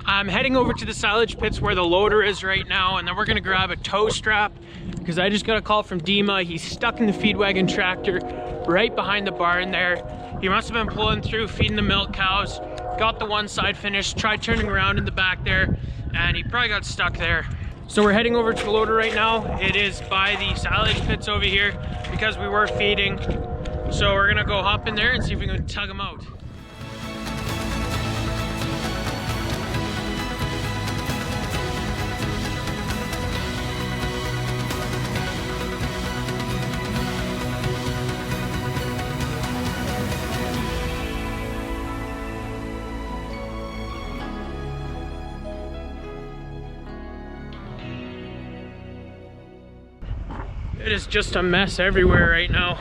I'm heading over to the silage pits where the loader is right now, and then we're gonna grab a tow strap because I just got a call from Dima. He's stuck in the feed wagon tractor right behind the barn there. He must have been pulling through, feeding the milk cows, got the one side finished, tried turning around in the back there, and he probably got stuck there. So we're heading over to the loader right now. It is by the silage pits over here because we were feeding. So we're gonna go hop in there and see if we can tug him out. It is just a mess everywhere right now.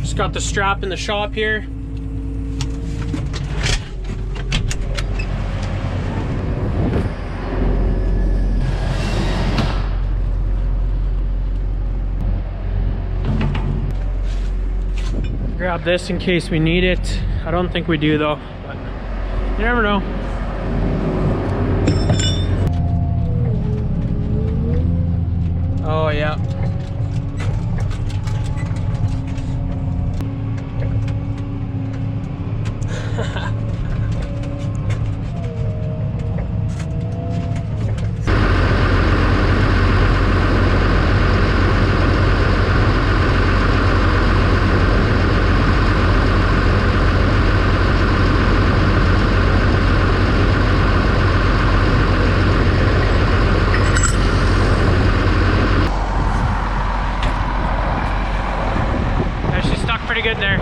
Just got the strap in the shop here. Grab this in case we need it. I don't think we do though, but you never know. Oh yeah. Pretty good there.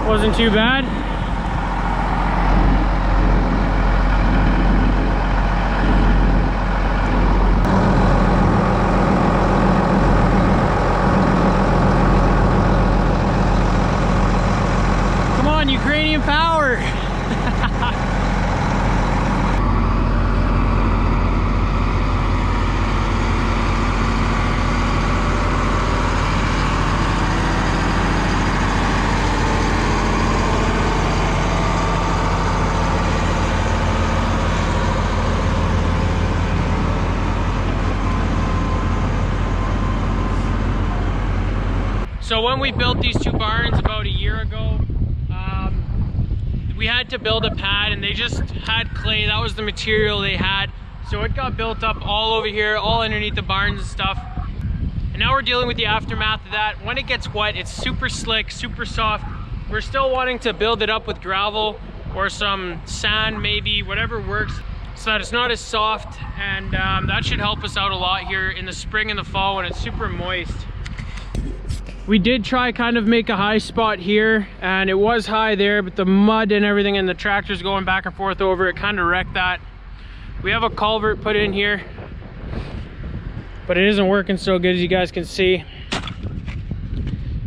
Wasn't too bad. Come on, Ukrainian power. So when we built these two barns about a year ago, we had to build a pad and they just had clay. That was the material they had. So it got built up all over here, all underneath the barns and stuff. And now we're dealing with the aftermath of that. When it gets wet, it's super slick, super soft. We're still wanting to build it up with gravel or some sand maybe, whatever works, so that it's not as soft. And that should help us out a lot here in the spring and the fall when it's super moist. We did try kind of make a high spot here, and it was high there, but the mud and everything and the tractors going back and forth over it kind of wrecked that. We have a culvert put in here, but it isn't working so good as you guys can see.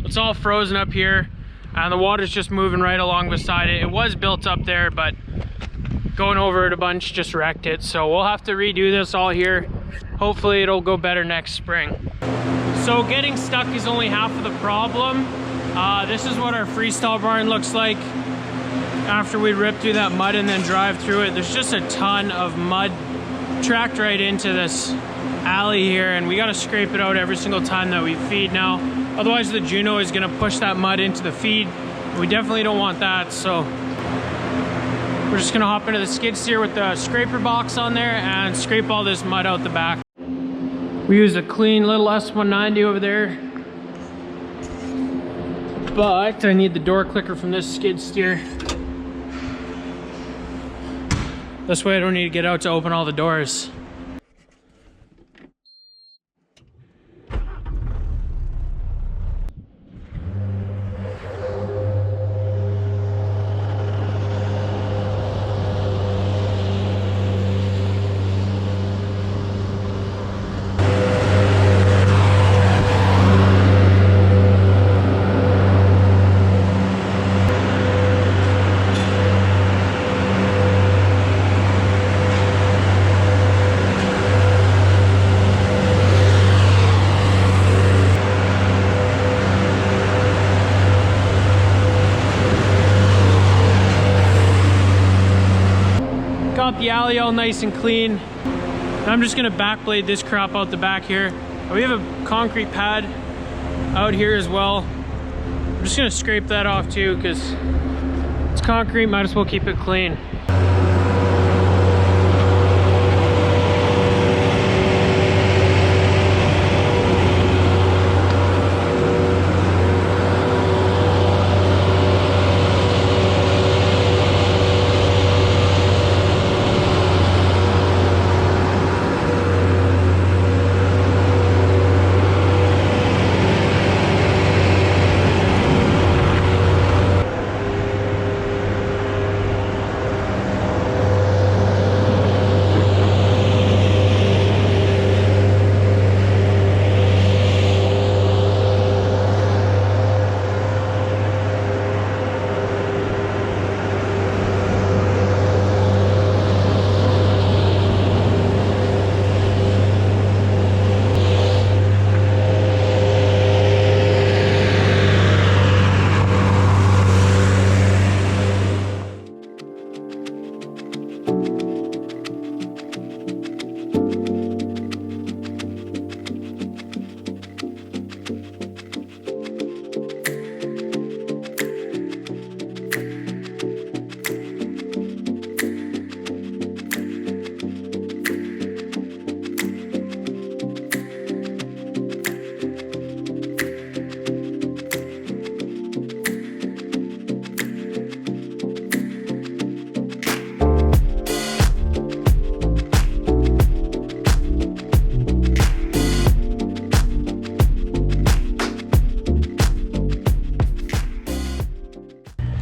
It's all frozen up here, and the water's just moving right along beside it. It was built up there, but going over it a bunch just wrecked it. So we'll have to redo this all here. Hopefully it'll go better next spring. So getting stuck is only half of the problem. This is what our freestyle barn looks like after we rip through that mud and then drive through it. There's just a ton of mud tracked right into this alley here, and we got to scrape it out every single time that we feed now. Otherwise the Juno is going to push that mud into the feed. We definitely don't want that, so we're just going to hop into the skid steer with the scraper box on there and scrape all this mud out the back. We use a clean little S190 over there. But I need the door clicker from this skid steer. This way I don't need to get out to open all the doors. Got the alley all nice and clean. And I'm just gonna backblade this crap out the back here. And we have a concrete pad out here as well. I'm just gonna scrape that off too because it's concrete, might as well keep it clean.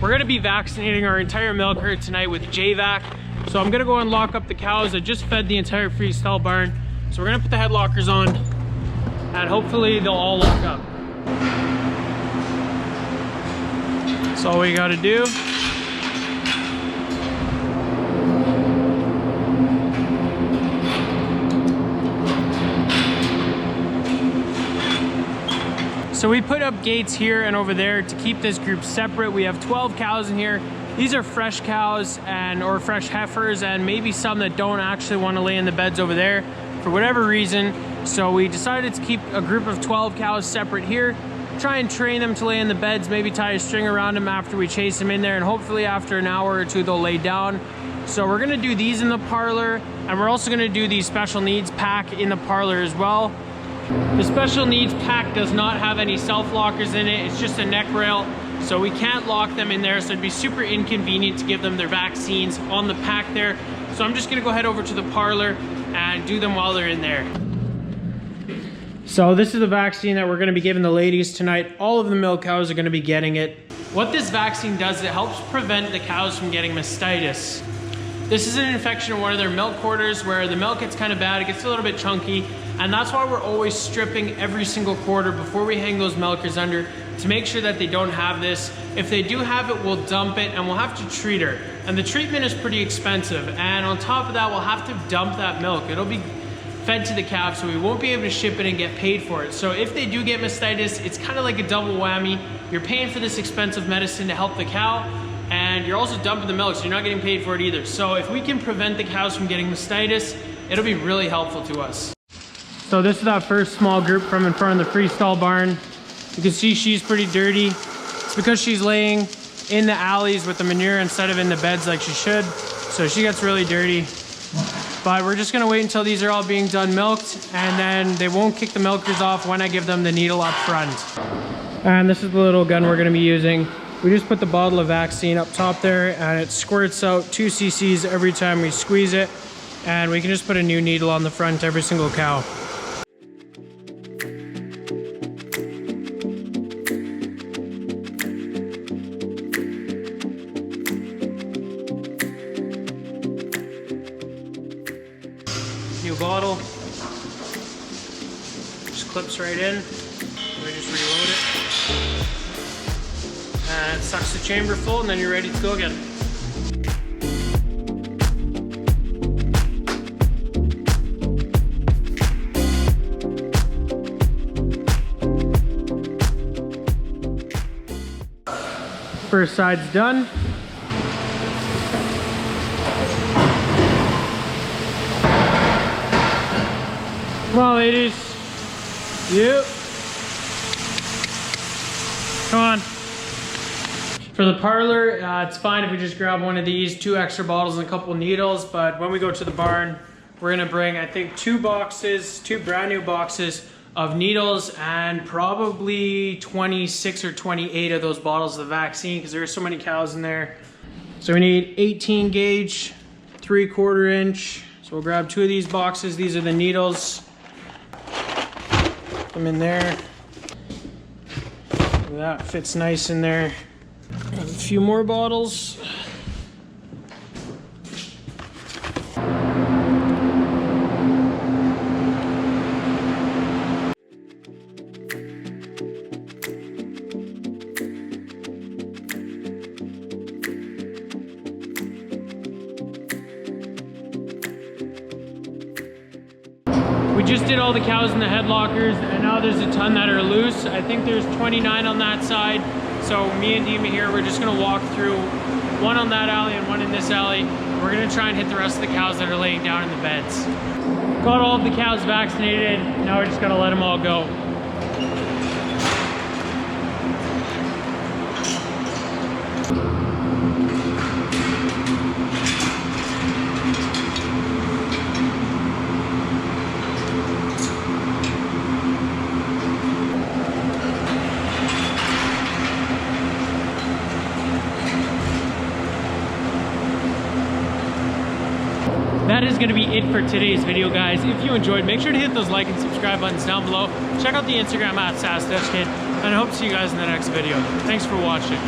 We're gonna be vaccinating our entire milk herd tonight with JVac. So I'm gonna go and lock up the cows. I just fed the entire freestyle barn. So we're gonna put the head lockers on and hopefully they'll all lock up. That's all we gotta do. So we put up gates here and over there to keep this group separate. We have 12 cows in here. These are fresh cows or fresh heifers and maybe some that don't actually want to lay in the beds over there for whatever reason. So we decided to keep a group of 12 cows separate here, try and train them to lay in the beds, maybe tie a string around them after we chase them in there, and hopefully after an hour or two they'll lay down. So we're gonna do these in the parlor, and we're also gonna do the special needs pack in the parlor as well. The special needs pack does not have any self-lockers in it. It's just a neck rail, so we can't lock them in there, so it'd be super inconvenient to give them their vaccines on the pack there. So I'm just gonna go head over to the parlor and do them while they're in there. So this is the vaccine that we're gonna be giving the ladies tonight. All of the milk cows are gonna be getting it. What this vaccine does is it helps prevent the cows from getting mastitis. This is an infection in one of their milk quarters where the milk gets kind of bad, it gets a little bit chunky, and that's why we're always stripping every single quarter before we hang those milkers under to make sure that they don't have this. If they do have it, we'll dump it and we'll have to treat her. And the treatment is pretty expensive. And on top of that, we'll have to dump that milk. It'll be fed to the calf, so we won't be able to ship it and get paid for it. So if they do get mastitis, it's kind of like a double whammy. You're paying for this expensive medicine to help the cow, and you're also dumping the milk, so you're not getting paid for it either. So if we can prevent the cows from getting mastitis, it'll be really helpful to us. So this is that first small group from in front of the freestall barn. You can see she's pretty dirty. It's because she's laying in the alleys with the manure instead of in the beds like she should. So she gets really dirty. But we're just gonna wait until these are all being done milked, and then they won't kick the milkers off when I give them the needle up front. And this is the little gun we're gonna be using. We just put the bottle of vaccine up top there and it squirts out 2 cc's every time we squeeze it. And we can just put a new needle on the front every single cow. New bottle. Just clips right in. We just reload it. And it sucks the chamber full and then you're ready to go again. First side's done. Come on, ladies. Yep. Come on. For the parlor, it's fine if we just grab one of these, 2 extra bottles and a couple needles, but when we go to the barn, we're gonna bring, I think, 2 brand new boxes of needles and probably 26 or 28 of those bottles of the vaccine because there are so many cows in there. So we need 18 gauge, 3/4 inch. So we'll grab 2 of these boxes. These are the needles. Put them in there. That fits nice in there. A few more bottles. We just did all the cows in the headlockers and now there's a ton that are loose. I think there's 29 on that side. So me and Dima here, we're just gonna walk through one on that alley and one in this alley. We're gonna try and hit the rest of the cows that are laying down in the beds. Got all of the cows vaccinated. Now we're just gonna let them all go. That is going to be it for today's video, guys. If you enjoyed, make sure to hit those like and subscribe buttons down below. Check out the Instagram at @SassDutchKid, and I hope to see you guys in the next video. Thanks for watching.